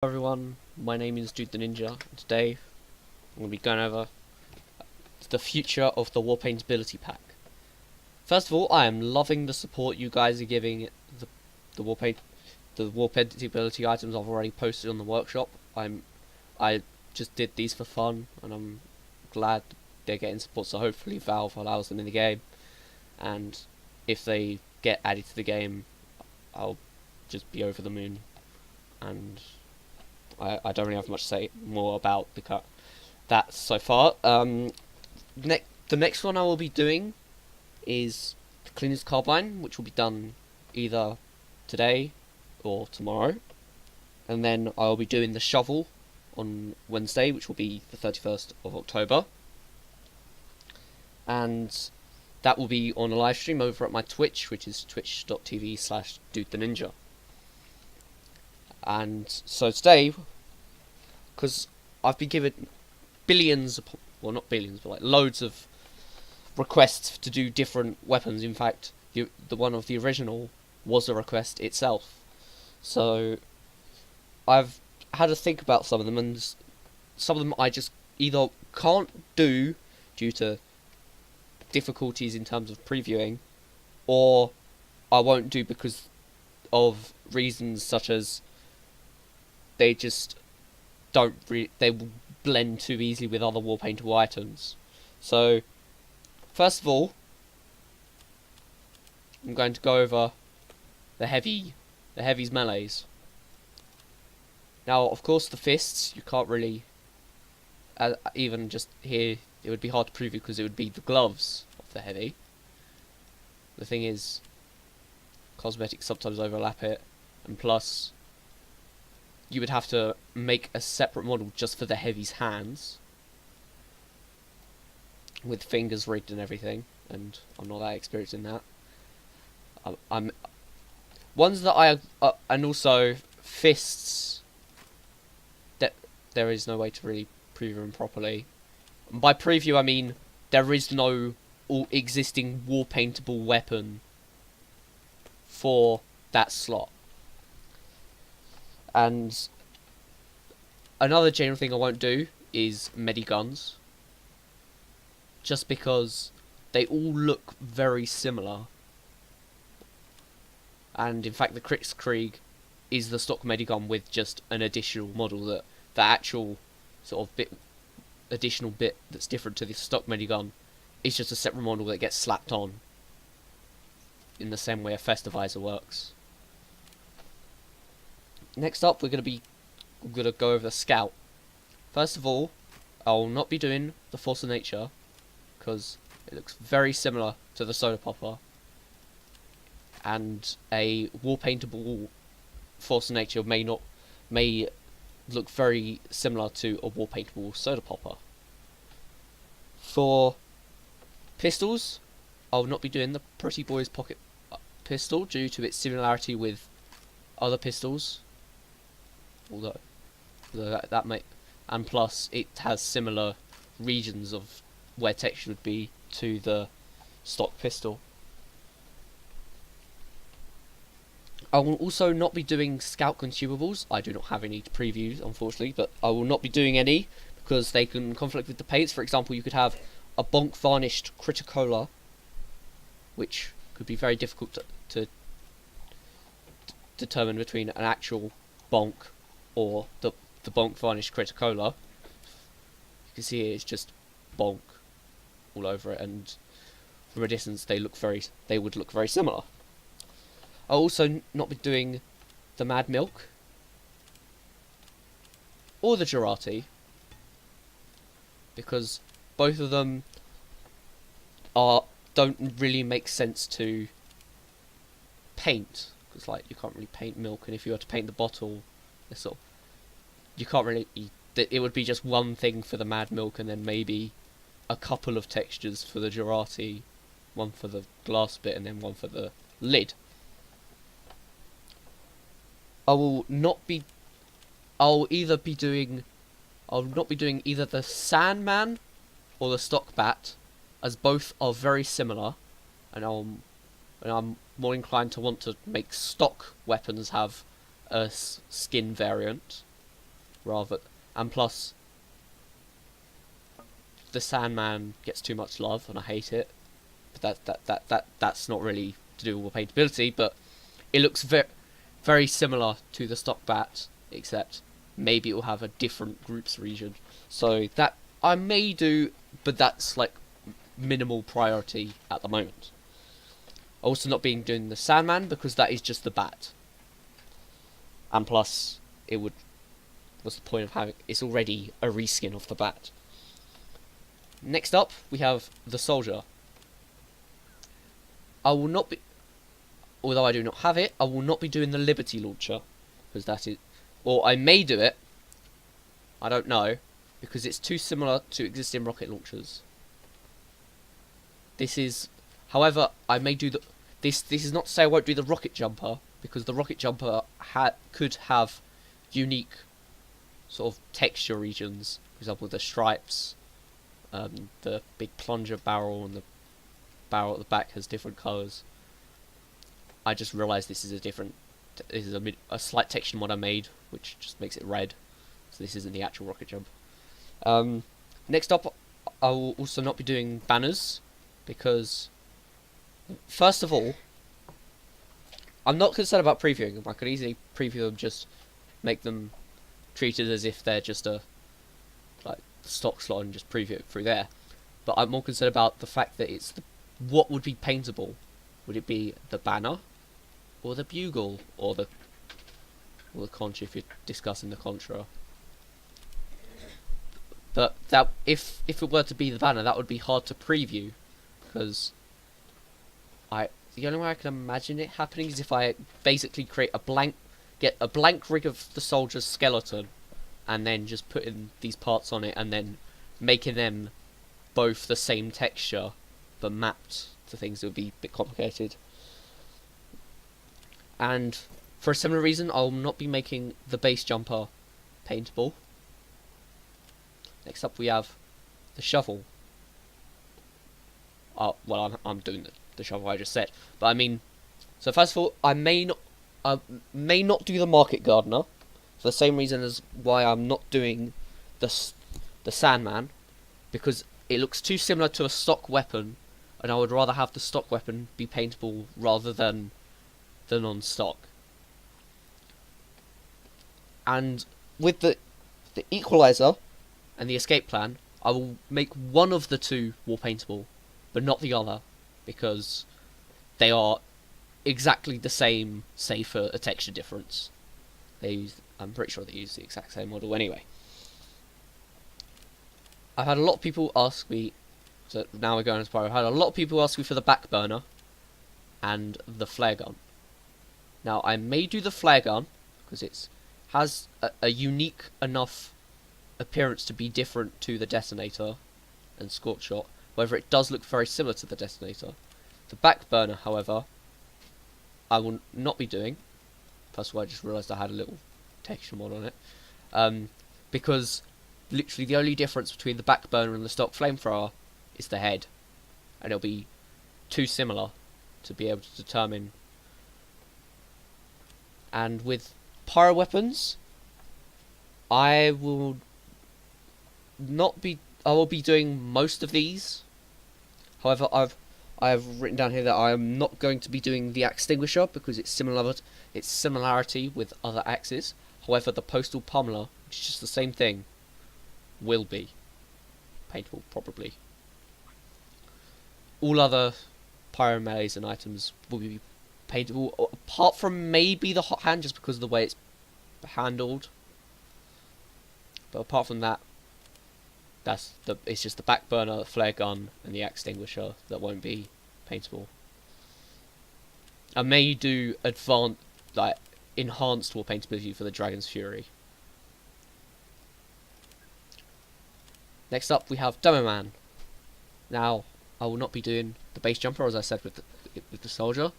Hello everyone, my name is DudeTheNinja, and today I'm going to be going over the future of the War-Paintability pack. First of all, I am loving the support you guys are giving the War-Paintability items I've already posted on the workshop. I just did these for fun, and I'm glad they're getting support, so hopefully Valve allows them in the game, and if they get added to the game, I'll just be over the moon, and I don't really have much to say more about that so far. The next one I will be doing is the Cleaner's Carbine, which will be done either today or tomorrow. And then I will be doing the Shovel on Wednesday, which will be the 31st of October. And that will be on a live stream over at my Twitch, which is twitch.tv/DudeTheNinja. And so today, because I've been given billions, well not billions, but like loads of requests to do different weapons. In fact, the one of the original was a request itself. So I've had to think about some of them, and some of them I just either can't do due to difficulties in terms of previewing, or I won't do because of reasons such as they just they blend too easily with other War-Paintable items. So, first of all, I'm going to go over the heavy's melees. Now, of course, the fists, you can't really, even just here, it would be hard to preview because it would be the gloves of the heavy. The thing is, cosmetics sometimes overlap it, and plus, you would have to make a separate model just for the heavy's hands, with fingers rigged and everything, and I'm not that experienced in that. I'm ones that and also fists, that there is no way to really preview them properly. And by preview I mean there is no existing War-Paintable weapon for that slot. And another general thing I won't do is mediguns, just because they all look very similar. And in fact the Kriegskrieg is the stock medigun with just an additional model, that the actual sort of additional bit that's different to the stock medigun is just a separate model that gets slapped on in the same way a Festivizer works. Next up, we're gonna go over the Scout. First of all, I will not be doing the Force of Nature because it looks very similar to the Soda Popper, and a War-Paintable Force of Nature may look very similar to a War-Paintable Soda Popper. For pistols, I will not be doing the Pretty Boys Pocket Pistol due to its similarity with other pistols. Although that may, and plus it has similar regions of where texture would be to the stock pistol. I will also not be doing Scout consumables. I do not have any previews, unfortunately, but I will not be doing any because they can conflict with the paints. For example, you could have a bonk varnished Criticola, which could be very difficult to determine between an actual bonk or the bonk varnished Criticola. You can see it's just bonk all over it, and from a distance they would look very similar. I'll also not be doing the Mad Milk or the Girardi because both of them don't really make sense to paint, because like you can't really paint milk, and if you were to paint the bottle, you can't really. It would be just one thing for the Mad Milk, and then maybe a couple of textures for the Girardi, one for the glass bit, and then one for the lid. I'll not be doing either the Sandman or the Stock Bat, as both are very similar, and I'm more inclined to want to make stock weapons have a skin variant, and plus the Sandman gets too much love and I hate it. But that's not really to do with paintability, but it looks very similar to the stock bat, except maybe it will have a different groups region. So that I may do, but that's like minimal priority at the moment. Also not being doing the Sandman because that is just the bat. And plus it would, what's the point of having, it's already a reskin of the bat. Next up we have the soldier. I will not be, although I do not have it, I will not be doing the Liberty launcher, because that is, or I may do it, I don't know, because it's too similar to existing rocket launchers. This is, however, I may do the, this is not to say I won't do the rocket jumper, because the rocket jumper could have unique sort of texture regions, for example the stripes, the big plunger barrel and the barrel at the back has different colours. I just realised this is a slight texture mod I made, which just makes it red. So this isn't the actual rocket jump. Next up, I will also not be doing banners, because first of all, I'm not concerned about previewing them. I could easily preview them, just make them treated as if they're just a like stock slot and just preview it through there. But I'm more concerned about the fact that it's what would be paintable. Would it be the banner, or the bugle, or the contra if you're discussing the contra? But that if it were to be the banner, that would be hard to preview, because the only way I can imagine it happening is if I basically get a blank rig of the soldier's skeleton, and then just putting these parts on it, and then making them both the same texture but mapped to things. It would be a bit complicated. And for a similar reason, I'll not be making the base jumper paintable. Next up we have the shovel. Well, I'm doing the shovel I just said, but I mean, so first of all, I may not do the market gardener for the same reason as why I'm not doing the Sandman, because it looks too similar to a stock weapon, and I would rather have the stock weapon be paintable rather than the non-stock. And with the equalizer and the escape plan, I will make one of the two war paintable, but not the other, because they are exactly the same, save for a texture difference. I'm pretty sure they use the exact same model anyway. I've had a lot of people ask me, so now we're going to Spyro. I've had a lot of people ask me for the backburner and the flare gun. Now I may do the flare gun because it has a unique enough appearance to be different to the detonator and scorch shot. However, it does look very similar to the detonator. The backburner, however, I will not be doing. First of all, I just realised I had a little texture mod on it, because literally the only difference between the backburner and the stock flamethrower is the head, and it'll be too similar to be able to determine. And with pyro weapons, I will be doing most of these. However, I've written down here that I am not going to be doing the extinguisher because its similarity with other axes. However, the postal pummeler, which is just the same thing, will be paintable probably. All other pyro melees and items will be paintable, apart from maybe the hot hand, just because of the way it's handled. But apart from that, it's just the backburner, the flare gun, and the extinguisher that won't be paintable. I may do enhanced war paintability for the Dragon's Fury. Next up we have Demoman. Now I will not be doing the base jumper, as I said with the soldier,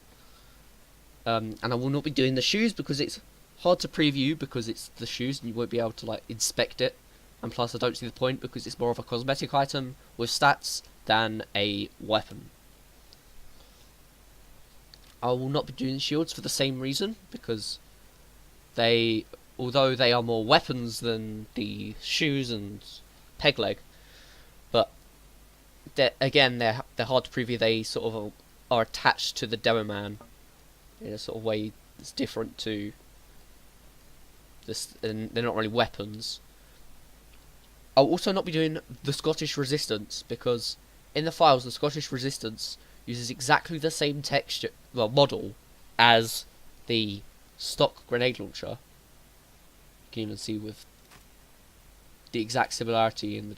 and I will not be doing the shoes because it's hard to preview because it's the shoes and you won't be able to inspect it. And plus I don't see the point because it's more of a cosmetic item with stats than a weapon. I will not be doing shields for the same reason, because they although they are more weapons than the shoes and peg leg, but they're hard to preview. They sort of are attached to the Demoman in a sort of way that's different to this, and they're not really weapons. I'll also not be doing the Scottish Resistance, because in the files the Scottish Resistance uses exactly the same texture, model as the stock grenade launcher. You can even see with the exact similarity in the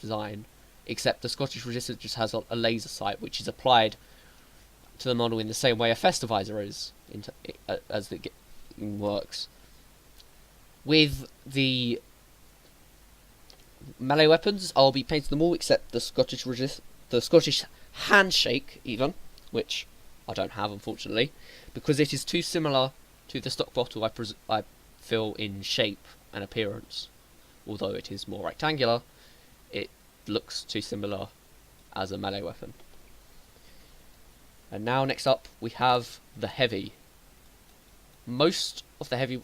design, except the Scottish Resistance just has a laser sight which is applied to the model in the same way a Festivisor is, as the game works. With the melee weapons, I'll be painting them all except the Scottish handshake, even, which I don't have unfortunately, because it is too similar to the stock bottle I feel in shape and appearance. Although it is more rectangular, it looks too similar as a melee weapon. And now next up we have the heavy. Most of the heavy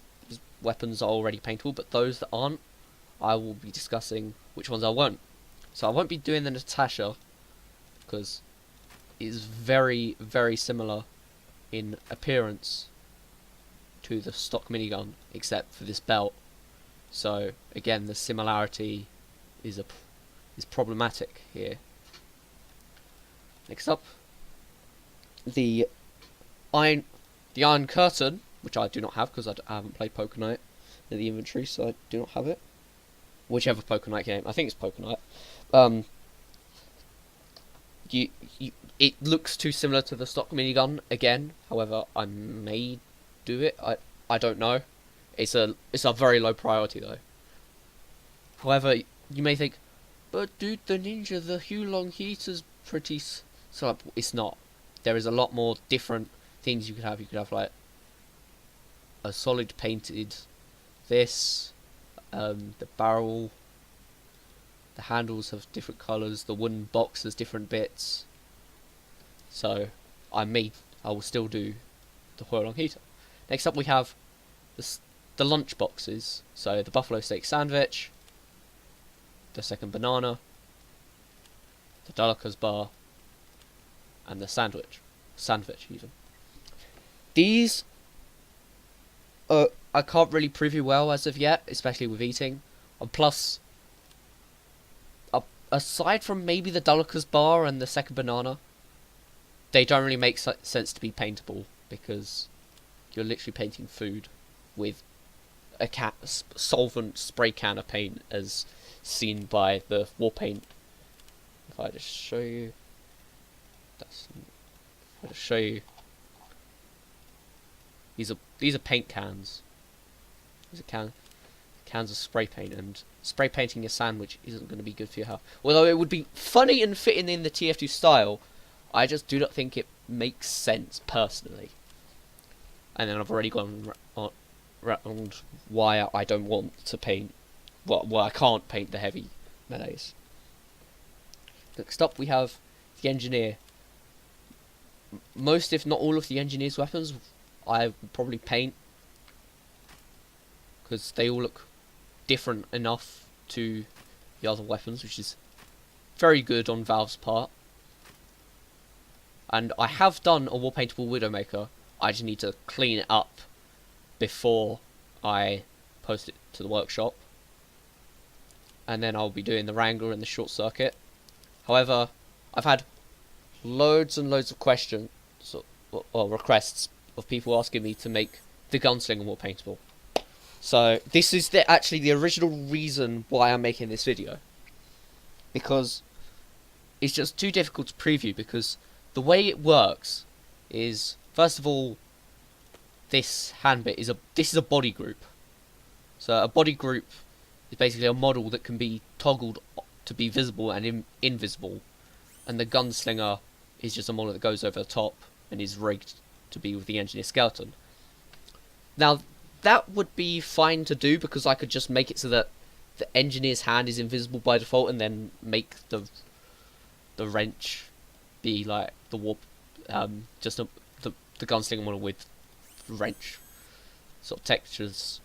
weapons are already paintable, but those that aren't, I will be discussing which ones I won't. So I won't be doing the Natasha, because it is very, very similar in appearance to the stock minigun, except for this belt. So again, the similarity is problematic here. Next up, the Iron Curtain, which I do not have because I haven't played Poker Night in the inventory, so I do not have it. Whichever Poker Night game, I think it's Poker Night. It looks too similar to the stock minigun again. However, I may do it. I don't know. It's a very low priority though. However, you may think, but dude, the Ninja, the Hulong heater's pretty. So it's not. There is a lot more different things you could have. You could have like a solid painted this, the barrel, the handles have different colours, the wooden box has different bits. So I will still do the Hulong heater. Next up we have the lunch boxes. So the buffalo steak sandwich, the second banana, the Delica's bar, and the sandwich even. These I can't really preview well as of yet, especially with eating. And plus, aside from maybe the Delica's bar and the second banana, they don't really make sense to be paintable, because you're literally painting food with a solvent spray can of paint, as seen by the war paint. If I just show you, these are paint cans. These are cans of spray paint, and spray painting a sandwich isn't going to be good for your health. Although it would be funny and fitting in the TF2 style, I just do not think it makes sense personally. And then I've already gone around why I don't want to paint, why I can't paint the heavy melees. Next up we have the engineer. Most, if not all, of the engineer's weapons I would probably paint, because they all look different enough to the other weapons, which is very good on Valve's part. And I have done a War-Paintable Widowmaker. I just need to clean it up before I post it to the workshop. And then I'll be doing the Wrangler and the Short Circuit. However, I've had loads and loads of questions, or requests, of people asking me to make the Gunslinger War-Paintable. So this is actually the original reason why I'm making this video. Because it's just too difficult to preview, because the way it works is, first of all, this hand bit is a body group. So a body group is basically a model that can be toggled to be visible and invisible, and the Gunslinger is just a model that goes over the top and is rigged to be with the engineer skeleton. Now that would be fine to do, because I could just make it so that the engineer's hand is invisible by default, and then make the wrench be like the warp, the Gunslinger model with wrench sort of textures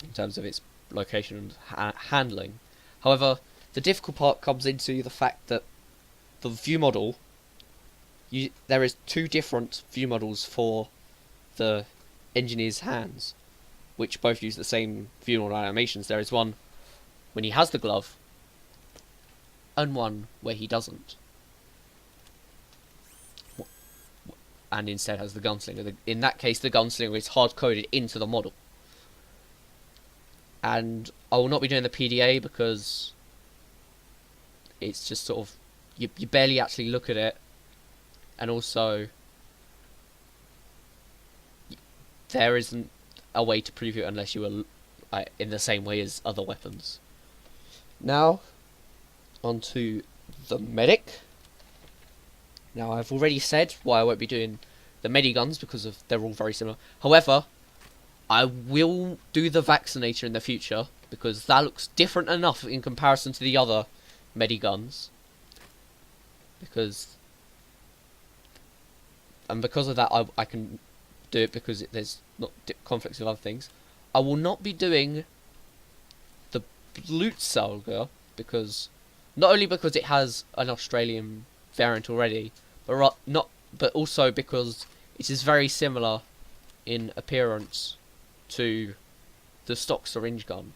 in terms of its location and handling. However, the difficult part comes into the fact that the view model, there is 2 different view models for the engineer's hands, which both use the same view model animations. There is one when he has the glove, and one where he doesn't, and instead has the gunslinger. In that case, the gunslinger is hard-coded into the model. And I will not be doing the PDA because it's just sort of, you barely actually look at it, and also there isn't a way to preview it unless you are in the same way as other weapons. Now, onto the medic. Now, I've already said why I won't be doing the mediguns because they're all very similar. However, I will do the vaccinator in the future because that looks different enough in comparison to the other mediguns. Because of that, I can do it because there's not conflicts with other things. I will not be doing the DudeTheNinja because not only because it has an Australian variant already, but also because it is very similar in appearance to the stock syringe gun.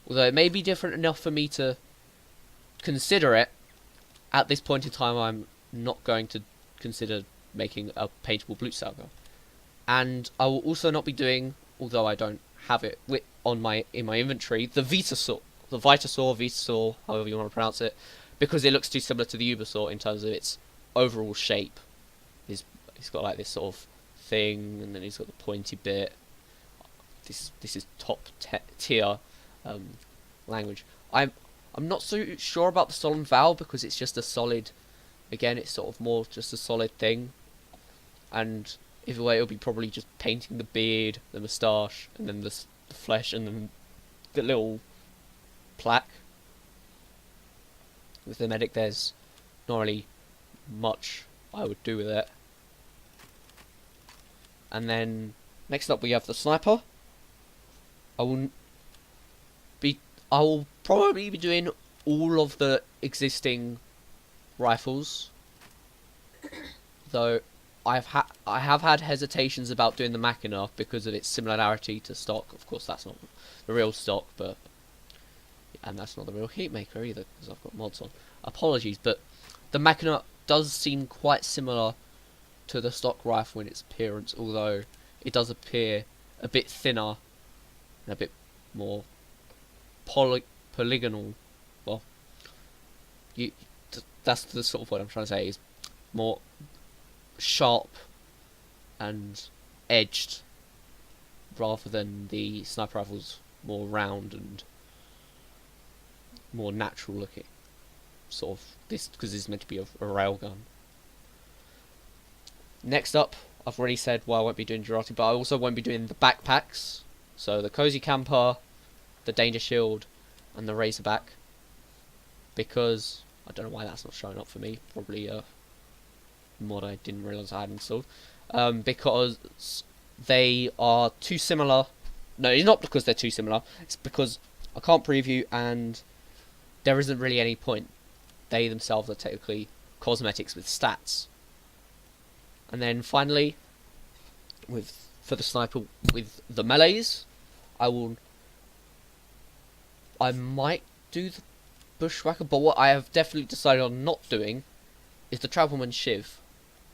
Although it may be different enough for me to consider it, at this point in time I'm not going to consider making a paintable DudeTheNinja. And I will also not be doing, although I don't have it in my inventory, the Vitasaur, however you want to pronounce it, because it looks too similar to the Ubersaur in terms of its overall shape. He's got like this sort of thing, and then he's got the pointy bit. This is top tier language. I'm not so sure about the Solemn Vow because it's just a solid. Again, it's sort of more just a solid thing, and either way, it'll be probably just painting the beard, the moustache, and then the flesh, and then the little plaque. With the medic, there's not really much I would do with it. And then next up we have the sniper. I will probably be doing all of the existing rifles, though I have had hesitations about doing the Machina because of its similarity to stock. Of course, that's not the real stock, and that's not the real Heatmaker either because I've got mods on. Apologies, but the Machina does seem quite similar to the stock rifle in its appearance, although it does appear a bit thinner and a bit more polygonal. Well, that's the sort of what I'm trying to say, is more sharp and edged rather than the sniper rifles more round and more natural looking. Sort of this, because this is meant to be a railgun. Next up, I've already said why I won't be doing Girardi, but I also won't be doing the backpacks. So the Cozy Camper, the Danger Shield, and the Razorback, because I don't know why that's not showing up for me. Probably a mod I didn't realise I had installed. Because they are too similar. No, it's not because they're too similar. It's because I can't preview and there isn't really any point. They themselves are technically cosmetics with stats. And then finally, for the sniper with the melees, I might do the bushwhacker, but what I have definitely decided on not doing is the Travelman Shiv,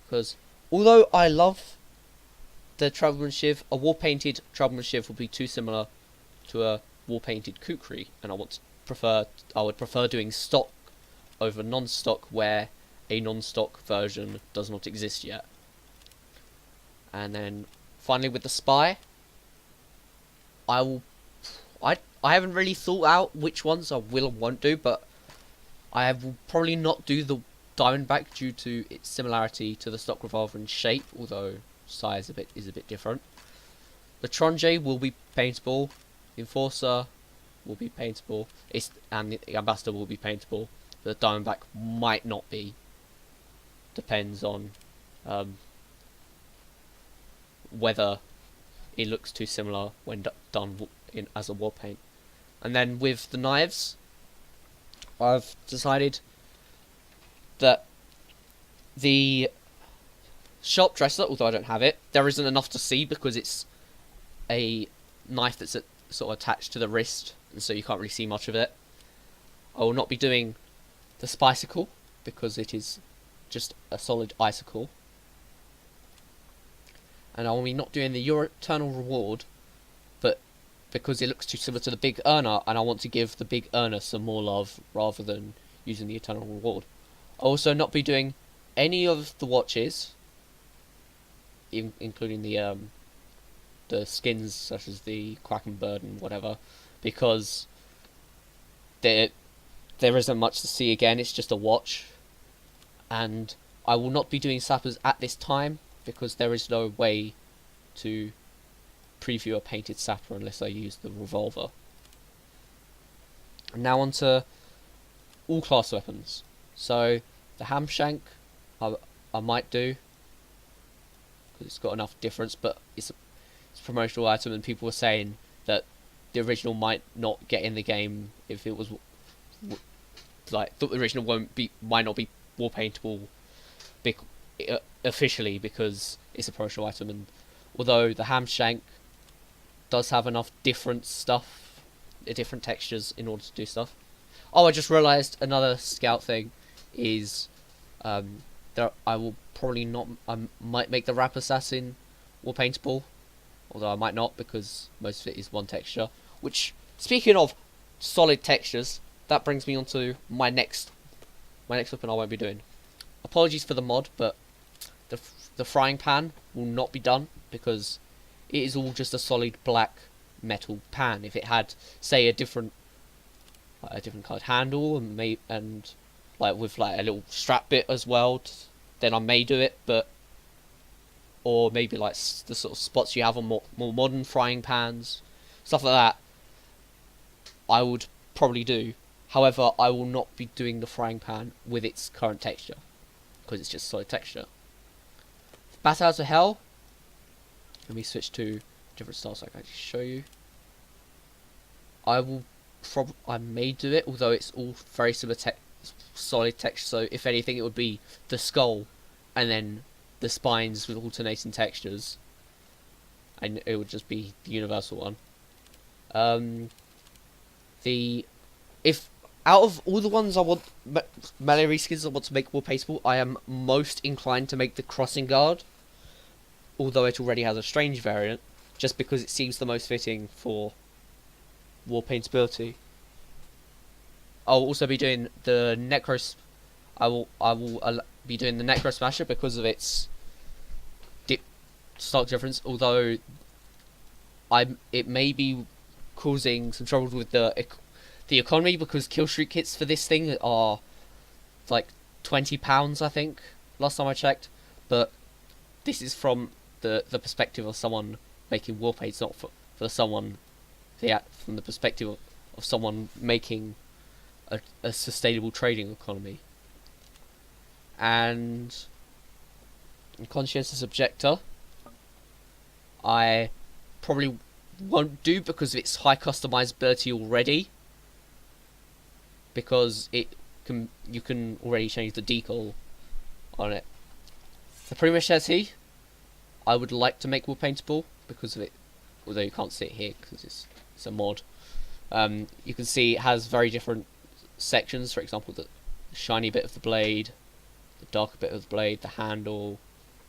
because although I love the Travelman Shiv, a war-painted Travelman Shiv would be too similar to a war-painted Kukri, and I would prefer doing stock over non-stock, where a non-stock version does not exist yet. And then finally with the spy, I haven't really thought out which ones I will and won't do, but I will probably not do the Diamondback due to its similarity to the stock revolver in shape, although size is a bit different. The Tronje will be paintable, the Enforcer will be paintable, and the Ambassador will be paintable. The Diamondback might not be. Depends on whether it looks too similar when done as a war paint. And then with the knives, I've decided that the sharp dresser, although I don't have it, there isn't enough to see because it's a knife that's sort of attached to the wrist, and so you can't really see much of it. I will not be doing the spicicle because it is just a solid icicle. And I will be not doing the Your Eternal Reward, but because it looks too similar to the Big Earner, and I want to give the Big Earner some more love rather than using the Eternal Reward. I'll also not be doing any of the watches, including the skins such as the Kraken Bird and whatever, because there isn't much to see again. It's just a watch, and I will not be doing sappers at this time because there is no way to preview a painted sapper unless I use the revolver. And now on to all class weapons. So the Hamshank I might do because it's got enough difference, but it's a promotional item, and people were saying that the original might not get in the game if it was like the original might not be war paintable officially because it's a promotional item. And although the Hamshank does have enough different stuff, different textures in order to do stuff. Oh, I just realised another scout thing is there. I will probably not. I might make the Rap Assassin war paintable, although I might not because most of it is one texture. Which, speaking of solid textures, that brings me on to my next weapon I won't be doing. Apologies for the mod, but the frying pan will not be done because it is all just a solid black metal pan. If it had, say, a different coloured handle and like with like a little strap bit as well, then I may do it. But or maybe like the sort of spots you have on more modern frying pans, stuff like that, I would probably do. However, I will not be doing the frying pan with its current texture because it's just solid texture. Bat Out of Hell. Let me switch to different styles so I can actually show you. I may do it, although it's all very similar solid texture. So if anything, it would be the skull and then the spines with alternating textures, and it would just be the universal one. If out of all the ones I want melee reskins I want to make more pasteable, I am most inclined to make the Crossing Guard, although it already has a strange variant, just because it seems the most fitting for war paintability. I'll also be doing the Necro. I will be doing the Necro Smasher because of its stock difference. Although it may be causing some trouble with the economy because kill streak kits for this thing are like £20, I think, last time I checked. But this is from the perspective of someone making war paints, not for someone from the perspective of someone making a sustainable trading economy. And Conscientious Objector I probably won't do because of its high customizability already, because you can already change the decal on it. The Primachete I would like to make more paintable because of it, although you can't see it here because it's a mod. You can see it has very different sections. For example, the shiny bit of the blade, the darker bit of the blade, the handle,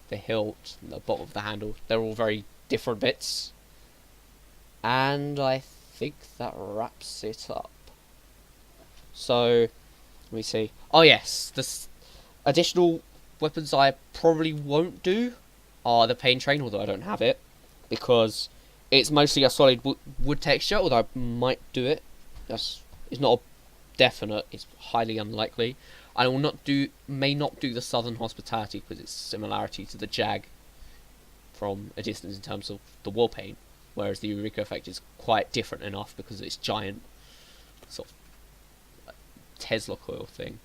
the hilt, and the bottom of the handle. They're all very different bits. And I think that wraps it up. So, let me see. Oh yes, the additional weapons I probably won't do are the Pain Train, although I don't have it, because it's mostly a solid wood texture, although I might do it. It's not a definite, it's highly unlikely. I may not do the Southern Hospitality because its similarity to the Jag from a distance in terms of the war paint, whereas the Eureka effect is quite different enough because of its giant sort of Tesla coil thing.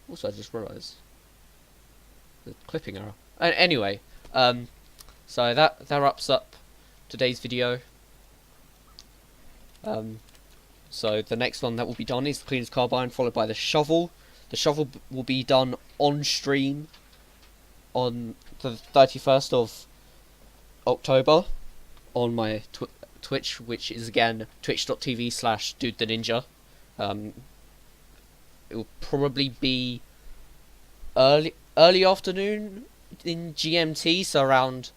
Also, I just realised the clipping error. Anyway, so that wraps up today's video. So the next one that will be done is the cleaner's carbine, followed by the shovel. The shovel will be done on stream on the 31st of October on my Twitch, which is again twitch.tv/DudeTheNinja. It will probably be early afternoon in GMT, so around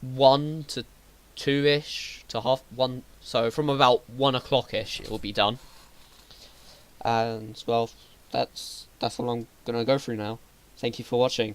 1 to 2ish to half 1. So from about 1 o'clock-ish it will be done. And well, that's all I'm gonna go through now. Thank you for watching.